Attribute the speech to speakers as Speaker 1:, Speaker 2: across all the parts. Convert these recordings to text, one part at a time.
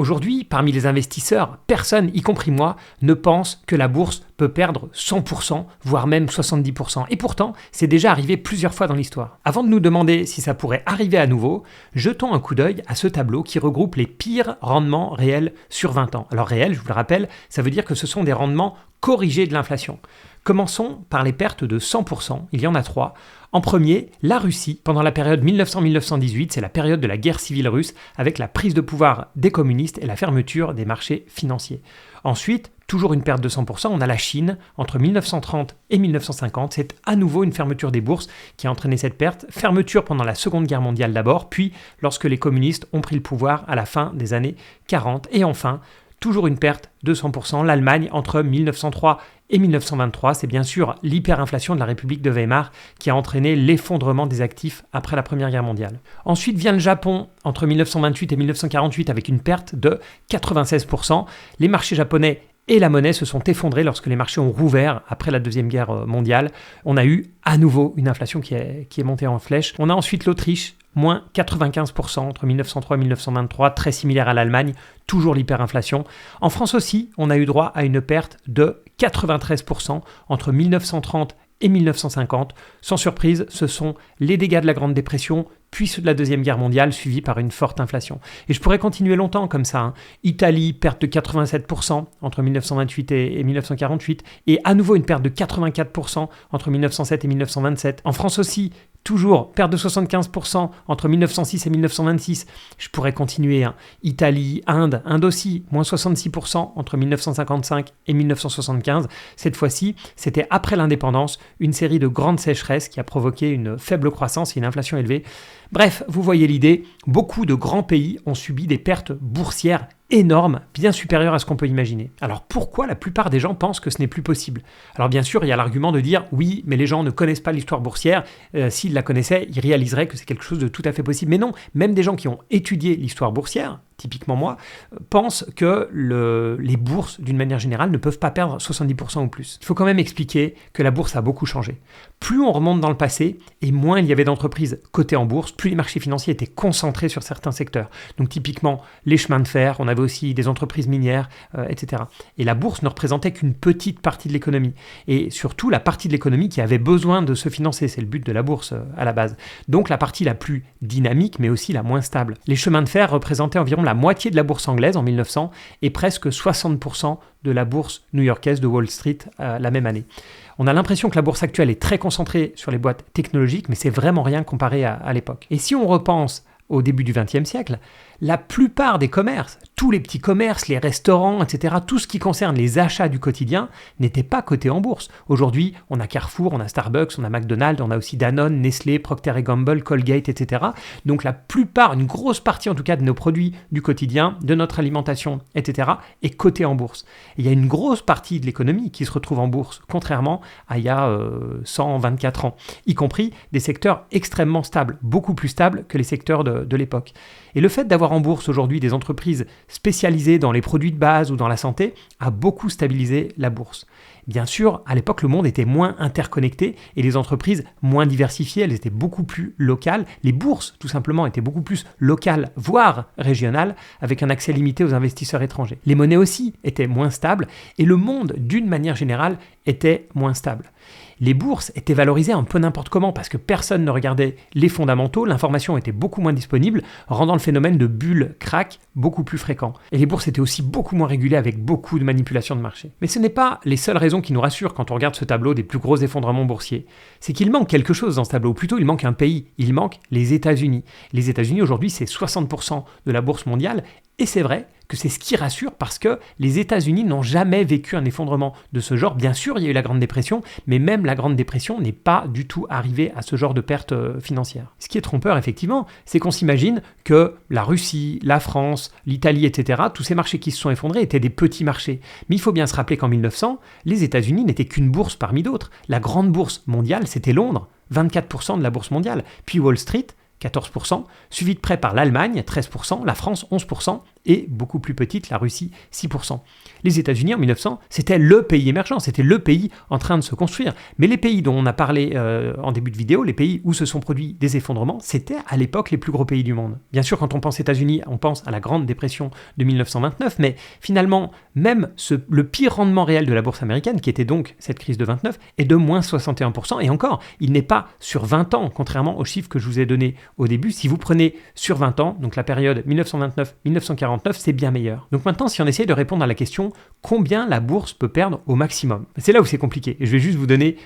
Speaker 1: Aujourd'hui, parmi les investisseurs, personne, y compris moi, ne pense que la bourse peut perdre 100%, voire même 70%. Et pourtant, c'est déjà arrivé plusieurs fois dans l'histoire. Avant de nous demander si ça pourrait arriver à nouveau, jetons un coup d'œil à ce tableau qui regroupe les pires rendements réels sur 20 ans. Alors réels, je vous le rappelle, ça veut dire que ce sont des rendements corrigés de l'inflation. Commençons par les pertes de 100%, il y en a 3. En premier, la Russie, pendant la période 1900-1918, c'est la période de la guerre civile russe, avec la prise de pouvoir des communistes et la fermeture des marchés financiers. Ensuite, toujours une perte de 100%, on a la Chine, entre 1930 et 1950, c'est à nouveau une fermeture des bourses qui a entraîné cette perte, fermeture pendant la Seconde Guerre mondiale d'abord, puis lorsque les communistes ont pris le pouvoir à la fin des années 40, et enfin, toujours une perte de 100%, l'Allemagne entre 1903 et 1923, c'est bien sûr l'hyperinflation de la République de Weimar qui a entraîné l'effondrement des actifs après la Première Guerre mondiale. Ensuite vient le Japon entre 1928 et 1948 avec une perte de 96%. Les marchés japonais et la monnaie se sont effondrés lorsque les marchés ont rouvert après la Deuxième Guerre mondiale. On a eu à nouveau une inflation qui est montée en flèche. On a ensuite l'Autriche, moins 95% entre 1903 et 1923, très similaire à l'Allemagne, toujours l'hyperinflation. En France aussi, on a eu droit à une perte de 93% entre 1930 et 1950. Sans surprise, ce sont les dégâts de la Grande Dépression, puis ceux de la Deuxième Guerre mondiale, suivis par une forte inflation. Et je pourrais continuer longtemps comme ça. Italie, perte de 87% entre 1928 et 1948, et à nouveau une perte de 84% entre 1907 et 1927. En France aussi, toujours, perte de 75% entre 1906 et 1926. Je pourrais continuer. Italie, Inde aussi, moins 66% entre 1955 et 1975. Cette fois-ci, c'était après l'indépendance, une série de grandes sécheresses qui a provoqué une faible croissance et une inflation élevée. Bref, vous voyez l'idée, beaucoup de grands pays ont subi des pertes boursières énormes, bien supérieures à ce qu'on peut imaginer. Alors pourquoi la plupart des gens pensent que ce n'est plus possible ? Alors bien sûr, il y a l'argument de dire oui, mais les gens ne connaissent pas l'histoire boursière. S'ils la connaissaient, ils réaliseraient que c'est quelque chose de tout à fait possible. Mais non, même des gens qui ont étudié l'histoire boursière, typiquement moi, pensent que les bourses, d'une manière générale, ne peuvent pas perdre 70% ou plus. Il faut quand même expliquer que la bourse a beaucoup changé. Plus on remonte dans le passé, et moins il y avait d'entreprises cotées en bourse, plus les marchés financiers étaient concentrés sur certains secteurs. Donc typiquement, les chemins de fer, on avait aussi des entreprises minières, etc. Et la bourse ne représentait qu'une petite partie de l'économie. Et surtout, la partie de l'économie qui avait besoin de se financer. C'est le but de la bourse à la base. Donc la partie la plus dynamique, mais aussi la moins stable. Les chemins de fer représentaient environ la moitié de la bourse anglaise en 1900 et presque 60% de la bourse new-yorkaise de Wall Street la même année. On a l'impression que la bourse actuelle est très concentrée sur les boîtes technologiques, mais c'est vraiment rien comparé à l'époque. Et si on repense au début du XXe siècle, la plupart des commerces, tous les petits commerces, les restaurants, etc., tout ce qui concerne les achats du quotidien n'était pas coté en bourse. Aujourd'hui, on a Carrefour, on a Starbucks, on a McDonald's, on a aussi Danone, Nestlé, Procter & Gamble, Colgate, etc. Donc la plupart, une grosse partie en tout cas de nos produits du quotidien, de notre alimentation, etc., est cotée en bourse. Et il y a une grosse partie de l'économie qui se retrouve en bourse, contrairement à il y a 124 ans, y compris des secteurs extrêmement stables, beaucoup plus stables que les secteurs de l'époque. Et le fait d'avoir en bourse aujourd'hui des entreprises spécialisées dans les produits de base ou dans la santé a beaucoup stabilisé la bourse. Bien sûr, à l'époque, le monde était moins interconnecté et les entreprises moins diversifiées, elles étaient beaucoup plus locales. Les bourses, tout simplement, étaient beaucoup plus locales, voire régionales, avec un accès limité aux investisseurs étrangers. Les monnaies aussi étaient moins stables et le monde, d'une manière générale, était moins stable. Les bourses étaient valorisées un peu n'importe comment parce que personne ne regardait les fondamentaux, l'information était beaucoup moins disponible, rendant le phénomène de bulle crack beaucoup plus fréquent. Et les bourses étaient aussi beaucoup moins régulées avec beaucoup de manipulations de marché. Mais ce n'est pas les seules raisons qui nous rassurent quand on regarde ce tableau des plus gros effondrements boursiers. C'est qu'il manque quelque chose dans ce tableau, ou plutôt il manque un pays, il manque les États-Unis. Les États-Unis aujourd'hui c'est 60% de la bourse mondiale et c'est vrai que c'est ce qui rassure parce que les États-Unis n'ont jamais vécu un effondrement de ce genre. Bien sûr, il y a eu la Grande Dépression, mais même la Grande Dépression n'est pas du tout arrivée à ce genre de pertes financières. Ce qui est trompeur, effectivement, c'est qu'on s'imagine que la Russie, la France, l'Italie, etc., tous ces marchés qui se sont effondrés étaient des petits marchés. Mais il faut bien se rappeler qu'en 1900, les États-Unis n'étaient qu'une bourse parmi d'autres. La grande bourse mondiale, c'était Londres, 24% de la bourse mondiale. Puis Wall Street, 14%, suivi de près par l'Allemagne, 13%, la France, 11%, et beaucoup plus petite, la Russie 6%. Les États-Unis en 1900, c'était le pays émergent, c'était le pays en train de se construire. Mais les pays dont on a parlé en début de vidéo, les pays où se sont produits des effondrements, c'était à l'époque les plus gros pays du monde. Bien sûr, quand on pense États-Unis, on pense à la Grande Dépression de 1929, mais finalement, même le pire rendement réel de la bourse américaine, qui était donc cette crise de 29, est de moins 61%. Et encore, il n'est pas sur 20 ans, contrairement aux chiffres que je vous ai donnés au début. Si vous prenez sur 20 ans, donc la période 1929-1949, c'est bien meilleur. Donc maintenant, si on essaye de répondre à la question combien la bourse peut perdre au maximum, c'est là où c'est compliqué. Et je vais juste vous donner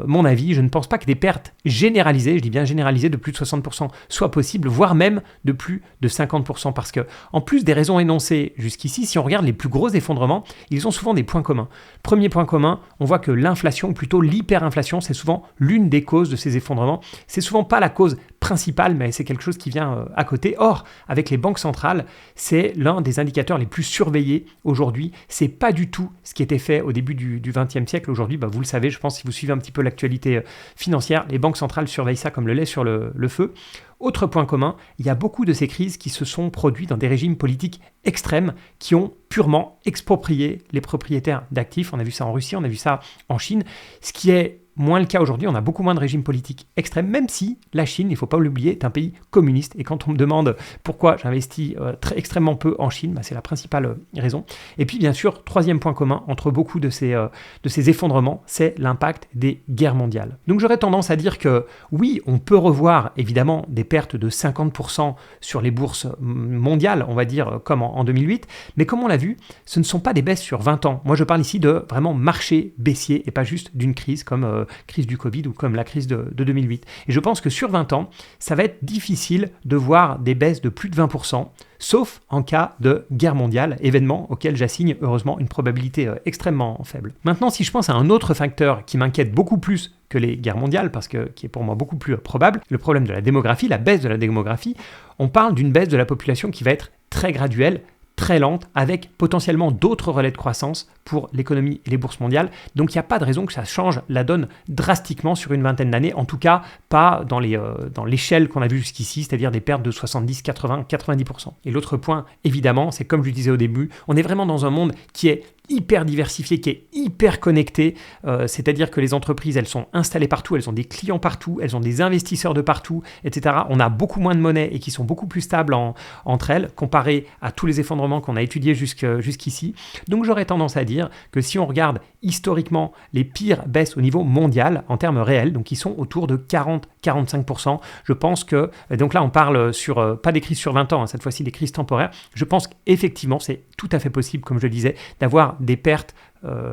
Speaker 1: mon avis. Je ne pense pas que des pertes généralisées, je dis bien généralisées, de plus de 60% soient possibles, voire même de plus de 50%. Parce que, en plus des raisons énoncées jusqu'ici, si on regarde les plus gros effondrements, ils ont souvent des points communs. Premier point commun, on voit que l'inflation, ou plutôt l'hyperinflation, c'est souvent l'une des causes de ces effondrements. C'est souvent pas la cause principale, mais c'est quelque chose qui vient à côté. Or, avec les banques centrales, c'est l'un des indicateurs les plus surveillés aujourd'hui. C'est pas du tout ce qui était fait au début du XXe siècle. Aujourd'hui, vous le savez, je pense, si vous suivez un petit peu l'actualité financière, les banques centrales surveillent ça comme le lait sur le feu. Autre point commun, il y a beaucoup de ces crises qui se sont produites dans des régimes politiques extrêmes qui ont purement exproprié les propriétaires d'actifs. On a vu ça en Russie, on a vu ça en Chine, ce qui est moins le cas aujourd'hui. On a beaucoup moins de régimes politiques extrêmes, même si la Chine, il ne faut pas l'oublier, est un pays communiste. Et quand on me demande pourquoi j'investis extrêmement peu en Chine, c'est la principale raison. Et puis bien sûr, troisième point commun entre beaucoup de ces effondrements, c'est l'impact des guerres mondiales. Donc j'aurais tendance à dire que oui, on peut revoir évidemment des pertes de 50% sur les bourses mondiales, on va dire comme en 2008, mais comme on l'a vu, ce ne sont pas des baisses sur 20 ans. Moi je parle ici de vraiment marché baissier et pas juste d'une crise comme crise du Covid ou comme la crise de 2008. Et je pense que sur 20 ans, ça va être difficile de voir des baisses de plus de 20%, sauf en cas de guerre mondiale, événement auquel j'assigne heureusement une probabilité extrêmement faible. Maintenant, si je pense à un autre facteur qui m'inquiète beaucoup plus que les guerres mondiales, qui est pour moi beaucoup plus probable, le problème de la démographie, la baisse de la démographie, on parle d'une baisse de la population qui va être très graduelle, très lente, avec potentiellement d'autres relais de croissance pour l'économie et les bourses mondiales. Donc il n'y a pas de raison que ça change la donne drastiquement sur une vingtaine d'années, en tout cas pas dans l'échelle qu'on a vue jusqu'ici, c'est-à-dire des pertes de 70, 80, 90%. Et l'autre point, évidemment, c'est comme je le disais au début, on est vraiment dans un monde qui est hyper diversifié, qui est hyper connecté, c'est-à-dire que les entreprises, elles sont installées partout, elles ont des clients partout, elles ont des investisseurs de partout, etc. On a beaucoup moins de monnaie et qui sont beaucoup plus stables entre elles, comparé à tous les effondrements qu'on a étudiés jusqu'ici. Donc j'aurais tendance à dire que si on regarde historiquement les pires baisses au niveau mondial, en termes réels, donc ils sont autour de 40-45%, je pense que, donc là on parle pas des crises sur 20 ans, cette fois-ci des crises temporaires, je pense qu'effectivement c'est tout à fait possible, comme je le disais, d'avoir des pertes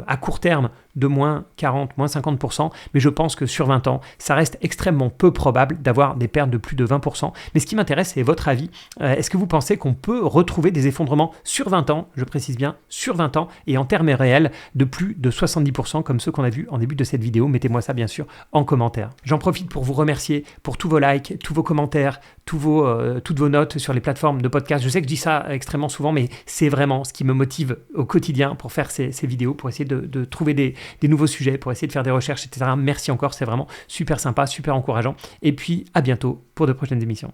Speaker 1: à court terme de moins 40, moins 50%, mais je pense que sur 20 ans, ça reste extrêmement peu probable d'avoir des pertes de plus de 20%. Mais ce qui m'intéresse, c'est votre avis. Est-ce que vous pensez qu'on peut retrouver des effondrements sur 20 ans, je précise bien, sur 20 ans, et en termes réels, de plus de 70%, comme ceux qu'on a vus en début de cette vidéo? Mettez-moi ça, bien sûr, en commentaire. J'en profite pour vous remercier pour tous vos likes, tous vos commentaires, toutes vos notes sur les plateformes de podcast. Je sais que je dis ça extrêmement souvent, mais c'est vraiment ce qui me motive au quotidien pour faire ces vidéos, pour essayer de trouver des nouveaux sujets, pour essayer de faire des recherches, etc. Merci encore, c'est vraiment super sympa, super encourageant. Et puis à bientôt pour de prochaines émissions.